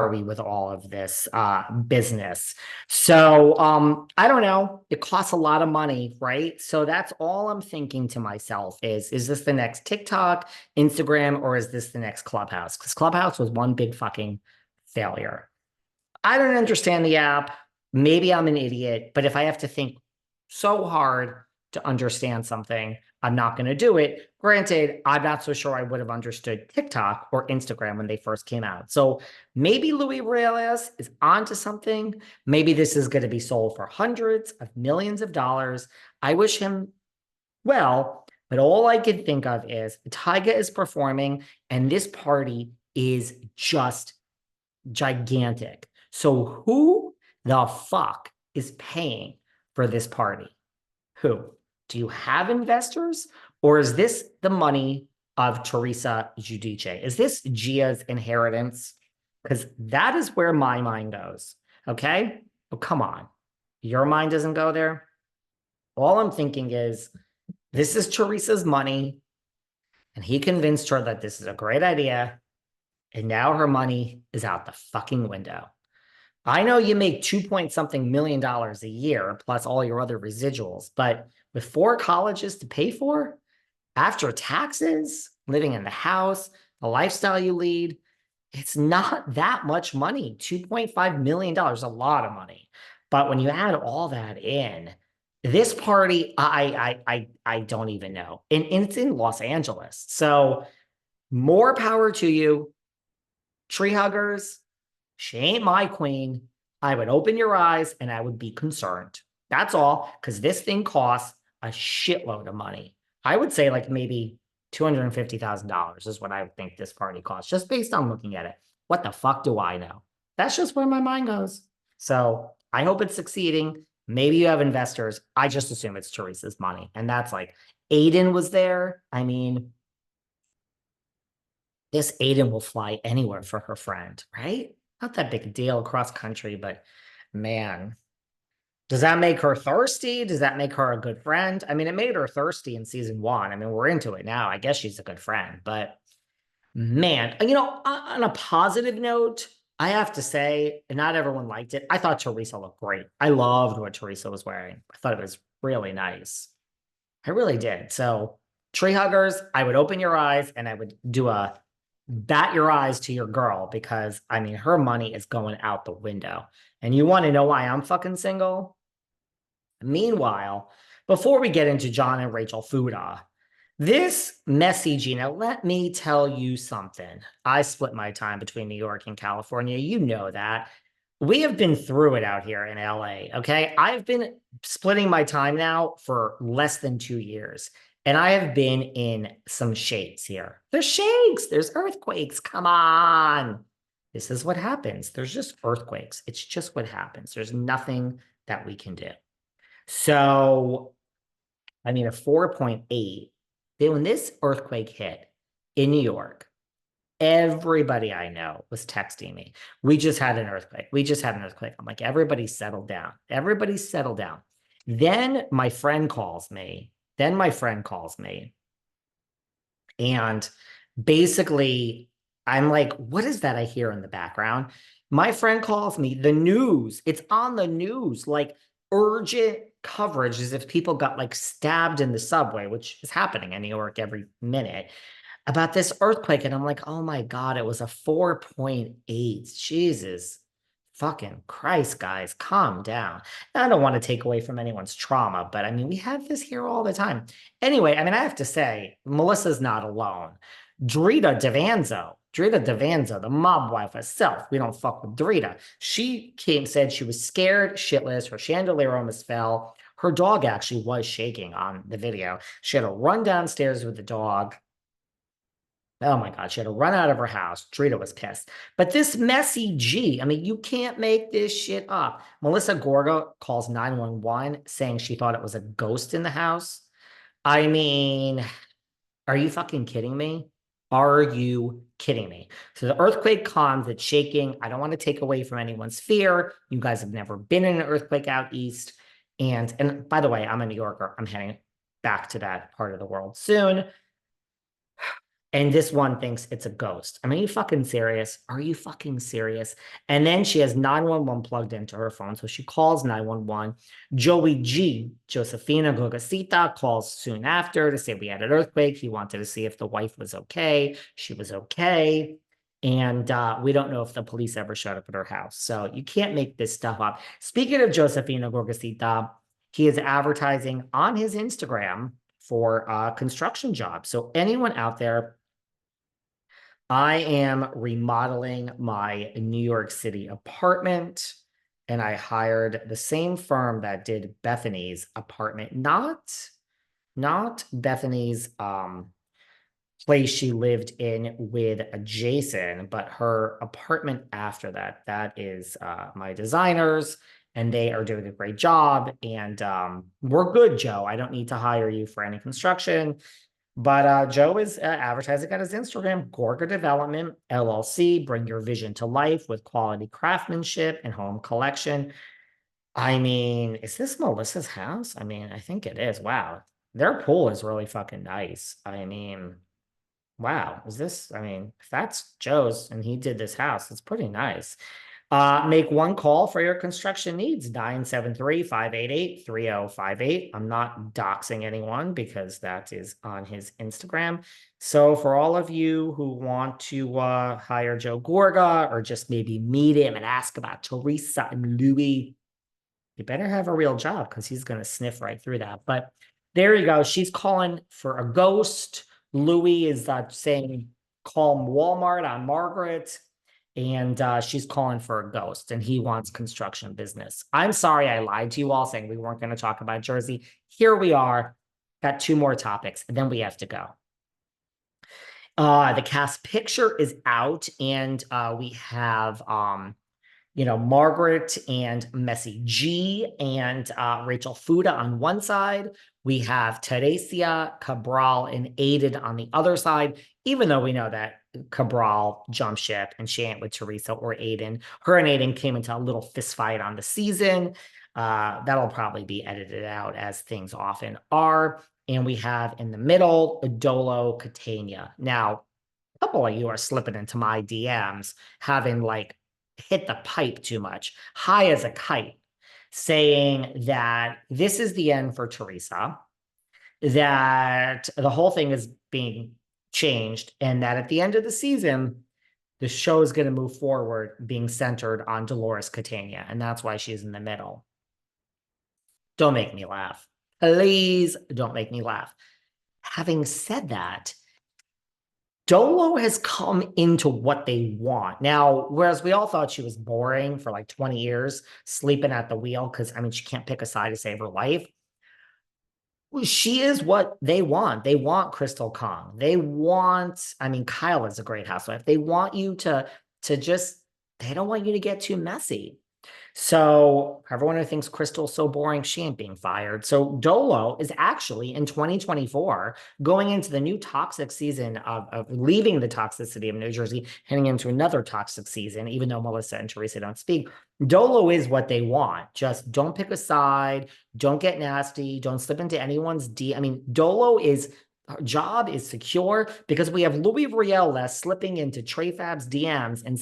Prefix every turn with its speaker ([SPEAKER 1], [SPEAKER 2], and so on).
[SPEAKER 1] we with all of this business? So I don't know. It costs a lot of money, right? So that's all I'm thinking to myself is this the next TikTok, Instagram, or is this the next Clubhouse? Because Clubhouse was one big fucking failure. I don't understand the app. Maybe I'm an idiot, but if I have to think so hard to understand something, I'm not going to do it. Granted, I'm not so sure I would have understood TikTok or Instagram when they first came out. So maybe Louie Ruelas is onto something. Maybe this is going to be sold for hundreds of millions of dollars. I wish him well, but all I can think of is Tyga is performing, and this party is just gigantic. So who the fuck is paying for this party? Who? Do you have investors? Or is this the money of Teresa Giudice? Is this Gia's inheritance? Because that is where my mind goes. Okay? Oh, come on. Your mind doesn't go there. All I'm thinking is this is Teresa's money, and he convinced her that this is a great idea. And now her money is out the fucking window. I know you make 2 point something million dollars a year plus all your other residuals, but with 4 colleges to pay for, after taxes, living in the house, the lifestyle you lead, it's not that much money. $2.5 million, a lot of money. But when you add all that in, this party, I don't even know. And it's in Los Angeles. So more power to you. Tree huggers, she ain't my queen. I would open your eyes and I would be concerned. That's all, because this thing costs a shitload of money. I would say like maybe $250,000 is what I would think this party costs, just based on looking at it. What the fuck do I know? That's just where my mind goes. So I hope it's succeeding. Maybe you have investors. I just assume it's Teresa's money. And that's like Aiden was there. I mean, this Aiden will fly anywhere for her friend, right? Not that big a deal across country, but man, does that make her thirsty? Does that make her a good friend? I mean, it made her thirsty in season 1. I mean, we're into it now. I guess she's a good friend, but man, on a positive note, I have to say, not everyone liked it. I thought Teresa looked great. I loved what Teresa was wearing. I thought it was really nice. I really did. So, tree huggers, I would open your eyes and I would do a bat your eyes to your girl because I mean, her money is going out the window. And you want to know why I'm fucking single? Meanwhile, before we get into John and Rachel Fuda, this messy Gina, let me tell you something. I split my time between New York and California. You know that. We have been through it out here in LA. Okay. I've been splitting my time now for less than 2 years. And I have been in some shakes here. There's shakes, there's earthquakes. Come on. This is what happens. There's just earthquakes. It's just what happens. There's nothing that we can do. So, I mean, a 4.8, then when this earthquake hit in New York, everybody I know was texting me. We just had an earthquake. We just had an earthquake. I'm like, everybody settle down. Everybody settle down. Then my friend calls me. And basically, I'm like, what is that I hear in the background? My friend calls me, the news. It's on the news, like urgent coverage as if people got like stabbed in the subway, which is happening in New York every minute, about this earthquake. And I'm like, oh my God, it was a 4.8. Jesus fucking Christ, guys, calm down. Now, I don't want to take away from anyone's trauma, but I mean, we have this here all the time. Anyway, I mean, I have to say, Melissa's not alone. Drita Devanzo, the mob wife herself. We don't fuck with Drita. She said she was scared shitless. Her chandelier almost fell. Her dog actually was shaking on the video. She had to run downstairs with the dog. Oh my God, she had to run out of her house. Drita was pissed. But this messy G, I mean, you can't make this shit up. Melissa Gorga calls 911 saying she thought it was a ghost in the house. I mean, are you fucking kidding me? Are you kidding me? So the earthquake calms, it's shaking. I don't want to take away from anyone's fear. You guys have never been in an earthquake out east. And by the way, I'm a New Yorker. I'm heading back to that part of the world soon. And this one thinks it's a ghost. I mean, are you fucking serious? Are you fucking serious? And then she has 911 plugged into her phone. So she calls 911. Joey G, Josefina Gorgasita, calls soon after to say we had an earthquake. He wanted to see if the wife was okay. She was okay. And we don't know if the police ever showed up at her house. So you can't make this stuff up. Speaking of Josefina Gorgasita, he is advertising on his Instagram for a construction jobs. So anyone out there, I am remodeling my New York City apartment, and I hired the same firm that did Bethany's apartment, not Bethany's place she lived in with Jason, but her apartment after that. That is my designers, and they are doing a great job. And we're good, Joe. I don't need to hire you for any construction. But Joe is advertising on his Instagram, Gorga Development LLC. Bring your vision to life with quality craftsmanship and home collection. I mean, is this Melissa's house? I mean, I think it is. Wow. Their pool is really fucking nice. I mean, wow. Is this, I mean, if that's Joe's and he did this house, it's pretty nice. Make one call for your construction needs, 973-588-3058. I'm not doxing anyone because that is on his Instagram. So for all of you who want to hire Joe Gorga or just maybe meet him and ask about Teresa and Louie, you better have a real job because he's going to sniff right through that. But there you go. She's calling for a ghost. Louie is saying, call Walmart on Margaret. And she's calling for a ghost, and he wants construction business. I'm sorry I lied to you all saying we weren't going to talk about Jersey. Here we are. Got two more topics, and then we have to go. The cast picture is out, and we have Margaret and Messy G and Rachel Fuda on one side. We have Teresa, Cabral, and Aiden on the other side, even though we know that Cabral jumped ship and she ain't with Teresa or Aiden. Her and Aiden came into a little fist fight on the season. That'll probably be edited out as things often are. And we have in the middle, Dolo, Catania. Now, a couple of you are slipping into my DMs having like hit the pipe too much, high as a kite, saying that this is the end for Teresa, that the whole thing is being changed, and that at the end of the season, the show is going to move forward being centered on Dolores Catania, and that's why she's in the middle. Don't make me laugh. Please don't make me laugh. Having said that, Dolo has come into what they want. Now, whereas we all thought she was boring for like 20 years, sleeping at the wheel, because I mean, she can't pick a side to save her life. She is what they want. They want Crystal Kong. They want, I mean, Kyle is a great housewife. They want you to just, they don't want you to get too messy. So everyone who thinks Crystal's so boring, she ain't being fired. So Dolo is actually in 2024 going into the new toxic season of leaving the toxicity of New Jersey, heading into another toxic season, even though Melissa and Teresa don't speak. Dolo is what they want. Just don't pick a side. Don't get nasty. Don't slip into anyone's D. I mean, Dolo is her job is secure because we have Louie Ruelas slipping into Tre Fab's DMs and